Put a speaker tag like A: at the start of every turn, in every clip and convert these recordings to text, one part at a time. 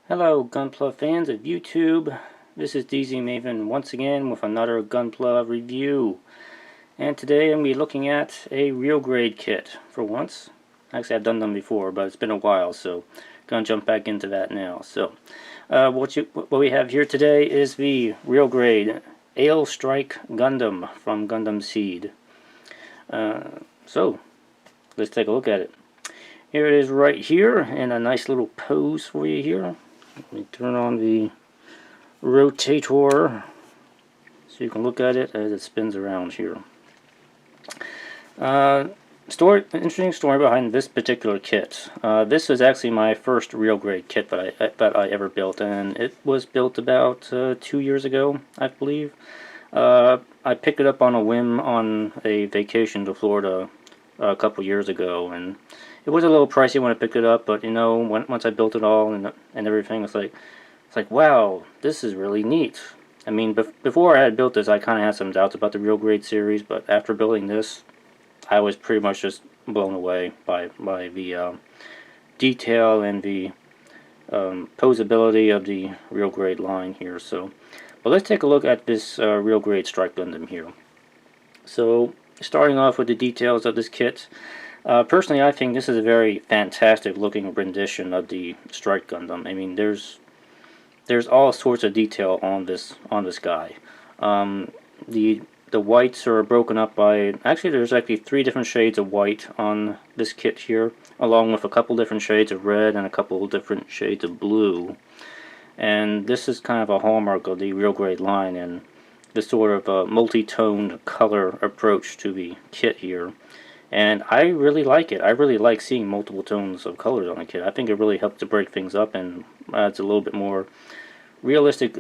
A: Hello Gunpla fans of YouTube, this is DZ Maven once again with another Gunpla review. And today I'm going to be looking at a real grade kit for once. Actually I've done them before, but it's been a while, so I'm going to jump back into that now. So what we have here today is the real grade Aile Strike Gundam from Gundam SeeD. So let's take a look at it. Here it is right here, and a nice little pose for you here. Let me turn on the rotator so you can look at it as it spins around here. Interesting story behind this particular kit. This was actually my first real grade kit that I ever built, and it was built about 2 years ago, I believe. I picked it up on a whim on a vacation to Florida a couple years ago, and it was a little pricey when I picked it up, but you know, once I built it all and everything, it's like wow, this is really neat. I mean, before I had built this, I kind of had some doubts about the real grade series, but after building this, I was pretty much just blown away by the detail and the posability of the real grade line here. So, but let's take a look at this real grade Strike Gundam here. So, starting off with the details of this kit. Personally, I think this is a very fantastic looking rendition of the Strike Gundam. I mean, there's all sorts of detail on this guy. The whites are broken up by, actually there's actually 3 different shades of white on this kit here, along with a couple different shades of red and a couple different shades of blue. And this is kind of a hallmark of the real grade line, and this sort of multi-toned color approach to the kit here. And I really like it. I really like seeing multiple tones of colors on the kit. I think it really helps to break things up and adds a little bit more realistic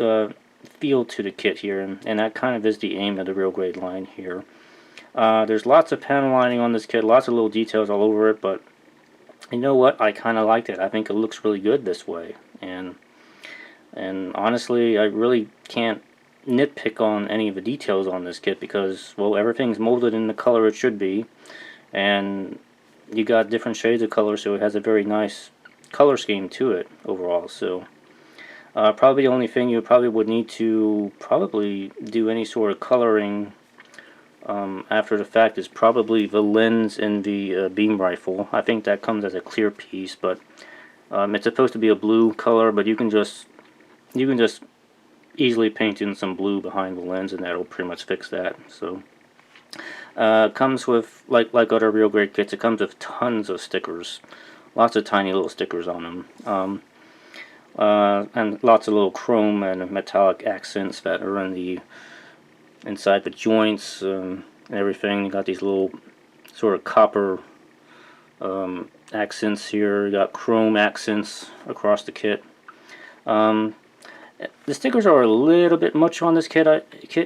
A: feel to the kit here, and that kind of is the aim of the real grade line here. There's lots of panel lining on this kit, lots of little details all over it, but you know what? I kind of liked it. I think it looks really good this way, and honestly, I really can't nitpick on any of the details on this kit because, well, everything's molded in the color it should be, and you got different shades of color, so it has a very nice color scheme to it overall. So probably the only thing you probably would need to do any sort of coloring after the fact is probably the lens in the beam rifle. I think that comes as a clear piece, but it's supposed to be a blue color, but you can just easily paint in some blue behind the lens, and that'll pretty much fix that. So comes with, like other real grade kits, it comes with tons of stickers, lots of tiny little stickers on them. And lots of little chrome and metallic accents that are inside the joints and everything. You got these little sort of copper accents here. You got chrome accents across the kit. The stickers are a little bit much on this kit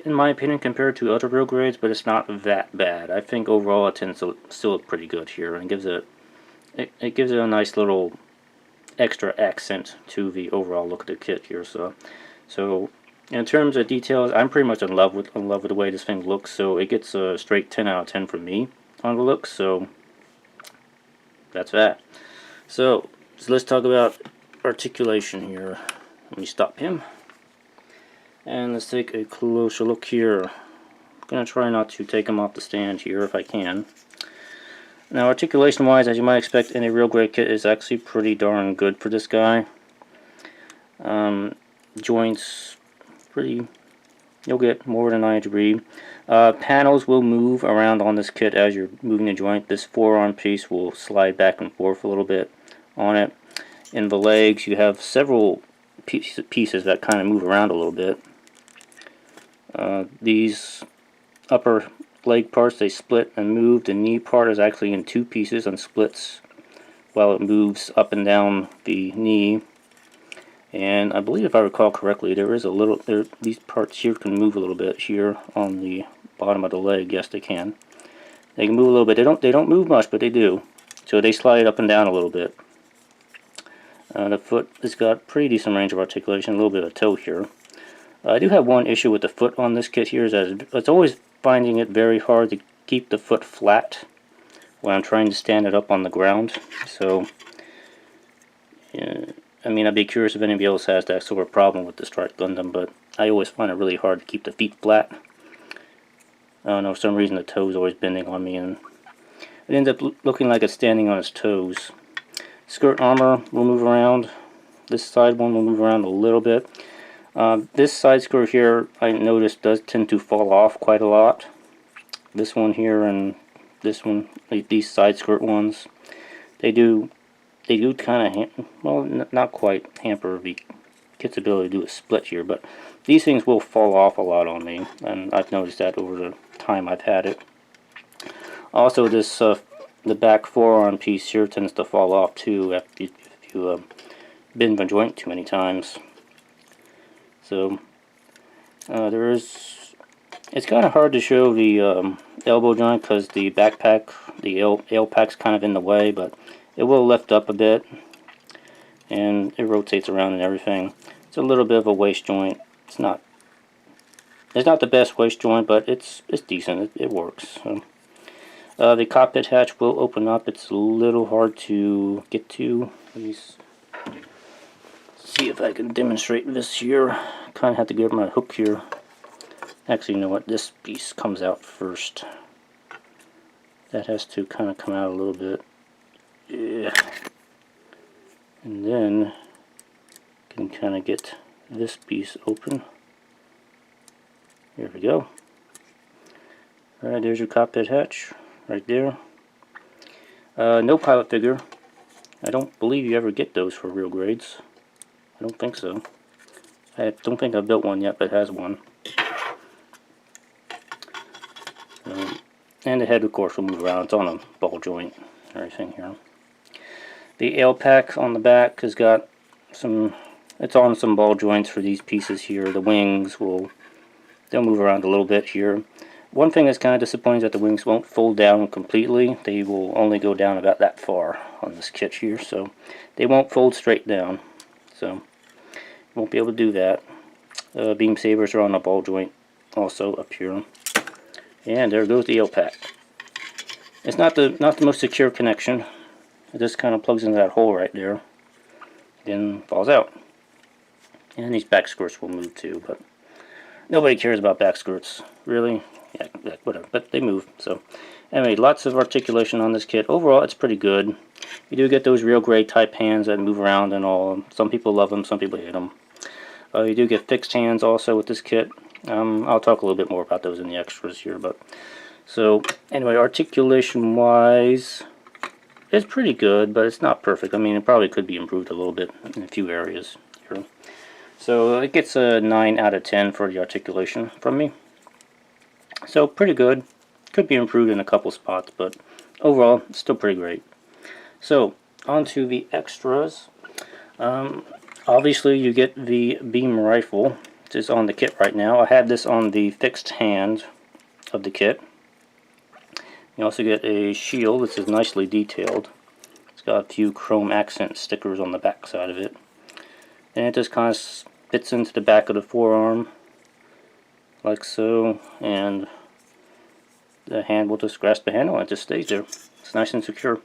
A: in my opinion, compared to other real grades, but it's not that bad. I think overall it tends to still look pretty good here, and it gives it a nice little extra accent to the overall look of the kit here. So in terms of details, I'm pretty much in love with the way this thing looks. So it gets a straight 10 out of 10 from me on the look. So that's that. So let's talk about articulation here. Let me stop him, and let's take a closer look here. I'm gonna try not to take him off the stand here if I can. Now, articulation wise, as you might expect in a real grade kit, is actually pretty darn good for this guy. Joints, you'll get more than 90 degree. Panels will move around on this kit as you're moving the joint. This forearm piece will slide back and forth a little bit on it. In the legs, you have several pieces that kind of move around a little bit. These upper leg parts, they split and move. The knee part is actually in 2 pieces and splits while it moves up and down the knee. And I believe, if I recall correctly, there is a little, these parts here can move a little bit here on the bottom of the leg. Yes, they can. They can move a little bit. They don't move much, but they do. So they slide up and down a little bit. The foot has got pretty decent range of articulation, a little bit of toe here. I do have one issue with the foot on this kit here, is that it's always finding it very hard to keep the foot flat when I'm trying to stand it up on the ground. So I mean, I'd be curious if anybody else has that sort of problem with the Strike Gundam, but I always find it really hard to keep the feet flat. I don't know, for some reason the toes always bending on me, and it ends up looking like it's standing on its toes. Skirt armor will move around. This side one will move around a little bit. This side skirt here, I noticed, does tend to fall off quite a lot. This one here and this one, like these side skirt ones, they do kind of, well, not quite hamper the kit's ability to do a split here, but these things will fall off a lot on me, and I've noticed that over the time I've had it. Also, this the back forearm piece here tends to fall off too after if you bend the joint too many times. So it's kind of hard to show the elbow joint because the backpack, the ale pack's kind of in the way, but it will lift up a bit and it rotates around and everything. It's a little bit of a waist joint. It's not the best waist joint, but it's decent. It works. So, the cockpit hatch will open up. It's a little hard to get to. Let me see if I can demonstrate this here. Kind of have to grab my hook here. Actually, you know what? This piece comes out first. That has to kind of come out a little bit. Yeah. And then can kind of get this piece open. There we go. Alright, there's your cockpit hatch right there. No pilot figure. I don't believe you ever get those for real grades. I don't think so. I don't think I've built one yet, but it has one. And the head, of course, will move around. It's on a ball joint and everything here. The ale pack on the back has got some, it's on some ball joints for these pieces here. The wings they'll move around a little bit here. One thing that's kind of disappointing is that the wings won't fold down completely. They will only go down about that far on this kit here, so they won't fold straight down. So you won't be able to do that. Beam sabers are on a ball joint also up here. And there goes the ale pack. It's not the most secure connection. It just kind of plugs into that hole right there, then falls out. And these back skirts will move too, but nobody cares about back skirts, really. Yeah, whatever. But they move. So anyway, lots of articulation on this kit. Overall, it's pretty good. You do get those real grade type hands that move around and all. Some people love them, some people hate them. You do get fixed hands also with this kit. I'll talk a little bit more about those in the extras here, but so anyway, articulation wise, it's pretty good, but it's not perfect. I mean, it probably could be improved a little bit in a few areas here. So it gets a 9 out of 10 for the articulation from me. So pretty good. Could be improved in a couple spots, but overall, it's still pretty great. So on to the extras. Obviously, you get the beam rifle. Is on the kit right now. I have this on the fixed hand of the kit. You also get a shield. This is nicely detailed. It's got a few chrome accent stickers on the back side of it. And it just kind of fits into the back of the forearm like so, and the hand will just grasp the handle and it just stays there. It's nice and secure.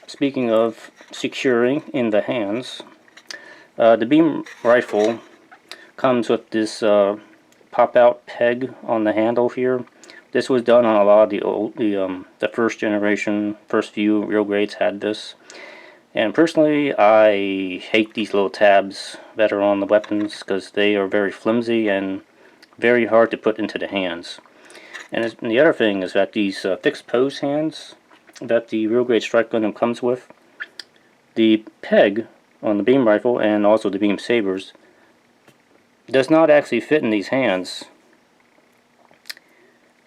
A: Speaking of securing in the hands, the beam rifle comes with this pop-out peg on the handle here. This was done on a lot of the first generation, first few real grades had this. And personally, I hate these little tabs that are on the weapons because they are very flimsy and very hard to put into the hands. And the other thing is that these fixed pose hands that the real grade Strike Gundam comes with, the peg on the beam rifle and also the beam sabers does not actually fit in these hands.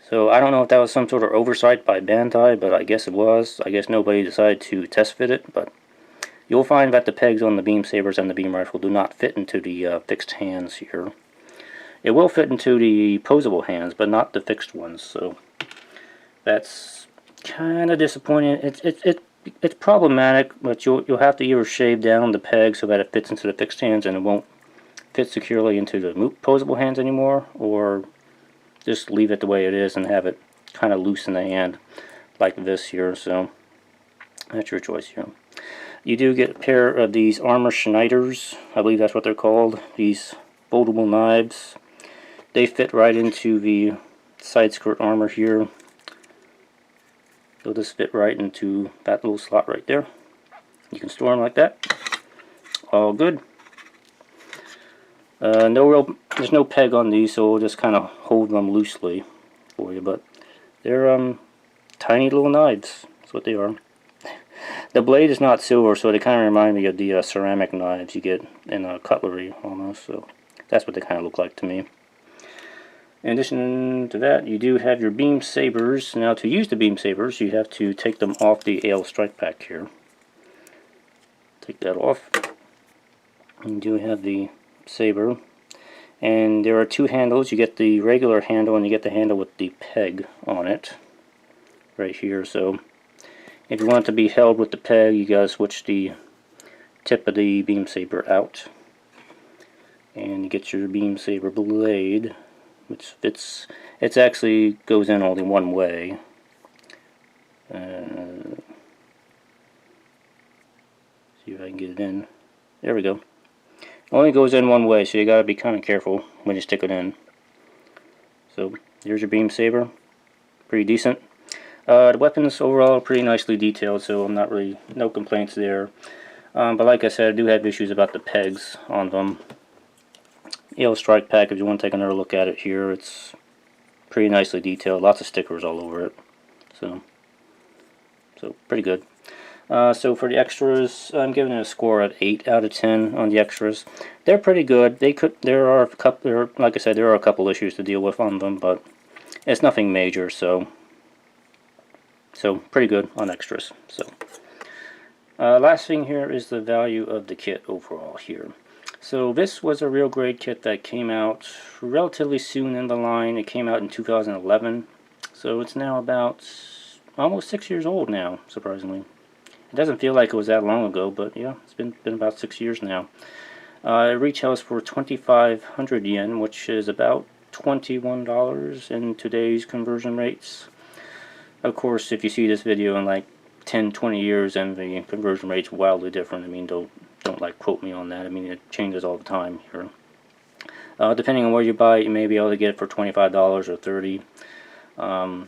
A: So I don't know if that was some sort of oversight by Bandai, but I guess it was. I guess nobody decided to test fit it, but you'll find that the pegs on the beam sabers and the beam rifle do not fit into the fixed hands here. It will fit into the posable hands, but not the fixed ones, so that's kind of disappointing. It's problematic, but you'll have to either shave down the peg so that it fits into the fixed hands and it won't fit securely into the posable hands anymore, or just leave it the way it is and have it kind of loose in the hand like this here. So that's your choice here. You do get a pair of these armor Schneiders, I believe that's what they're called, these foldable knives. They fit right into the side skirt armor here. They'll just fit right into that little slot right there. You can store them like that. All good. There's no peg on these, so we'll just kind of hold them loosely for you. But they're tiny little knives. That's what they are. The blade is not silver, so they kind of remind me of the ceramic knives you get in cutlery almost. So that's what they kind of look like to me. In addition to that, you do have your beam sabers. Now, to use the beam sabers, you have to take them off the Aile Strike pack here. Take that off. You do have the saber, and there are two handles. You get the regular handle and you get the handle with the peg on it right here. So if you want it to be held with the peg, you gotta switch the tip of the beam saber out, and you get your beam saber blade, which fits. It actually goes in only one way. See if I can get it in. There we go. Only goes in one way, so you gotta be kind of careful when you stick it in. So here's your beam saber, pretty decent. The weapons overall are pretty nicely detailed, so I'm not really no complaints there. But like I said, I do have issues about the pegs on them. Aile Strike pack, if you want to take another look at it here, it's pretty nicely detailed. Lots of stickers all over it, so pretty good. So for the extras, I'm giving it a score of 8 out of 10 on the extras. They're pretty good. Like I said, there are a couple issues to deal with on them, but it's nothing major. So pretty good on extras. So last thing here is the value of the kit overall here. So this was a real grade kit that came out relatively soon in the line. It came out in 2011, so it's now about almost 6 years old now, surprisingly. It doesn't feel like it was that long ago, but yeah, it's been about 6 years now. It retails for 2,500 yen, which is about $21 in today's conversion rates. Of course, if you see this video in like 10-20 years and the conversion rate's wildly different, I mean, don't like quote me on that. I mean, it changes all the time here. Depending on where you buy it, you may be able to get it for $25 or $30.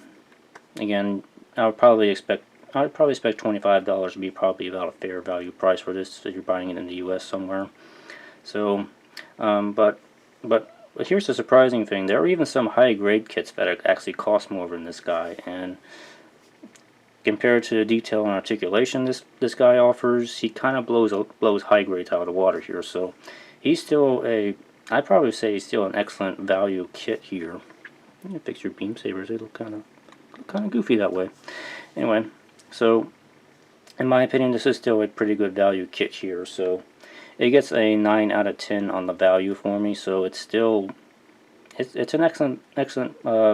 A: Again, I would probably expect $25 to be probably about a fair value price for this if you're buying it in the U.S. somewhere. So, but here's the surprising thing: there are even some high-grade kits that actually cost more than this guy. And compared to the detail and articulation this guy offers, he kind of blows high grades out of the water here. So he's still I'd probably say he's still an excellent value kit here. Let me fix your beam sabers; they look kind of goofy that way. Anyway. So, in my opinion, this is still a pretty good value kit here. So, it gets a 9 out of 10 on the value for me. So, it's an excellent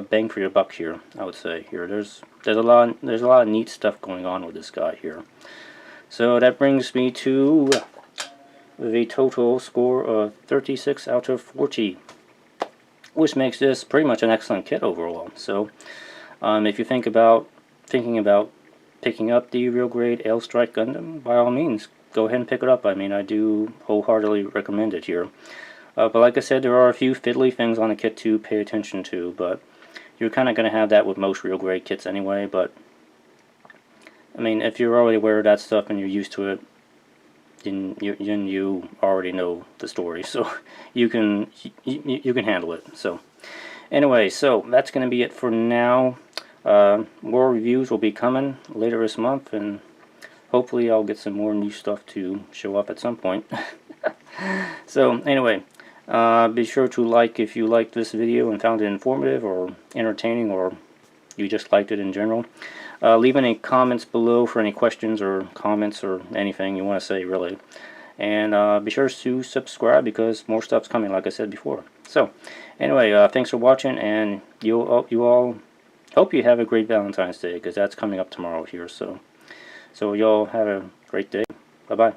A: bang for your buck here. I would say here. There's a lot of neat stuff going on with this guy here. So that brings me to the total score of 36 out of 40, which makes this pretty much an excellent kit overall. So, if you thinking about picking up the real grade Aile Strike Gundam, by all means, go ahead and pick it up. I mean, I do wholeheartedly recommend it here. But like I said, there are a few fiddly things on the kit to pay attention to, but you're kind of going to have that with most real grade kits anyway. But I mean, if you're already aware of that stuff and you're used to it, then you already know the story, so you can handle it. So anyway, so that's going to be it for now. More reviews will be coming later this month, and hopefully I'll get some more new stuff to show up at some point. So anyway, be sure to like if you liked this video and found it informative or entertaining, or you just liked it in general. Leave any comments below for any questions or comments or anything you want to say, really. And be sure to subscribe because more stuff's coming, like I said before. So anyway, thanks for watching, and you all hope you have a great Valentine's Day, because that's coming up tomorrow here. So y'all have a great day. Bye-bye.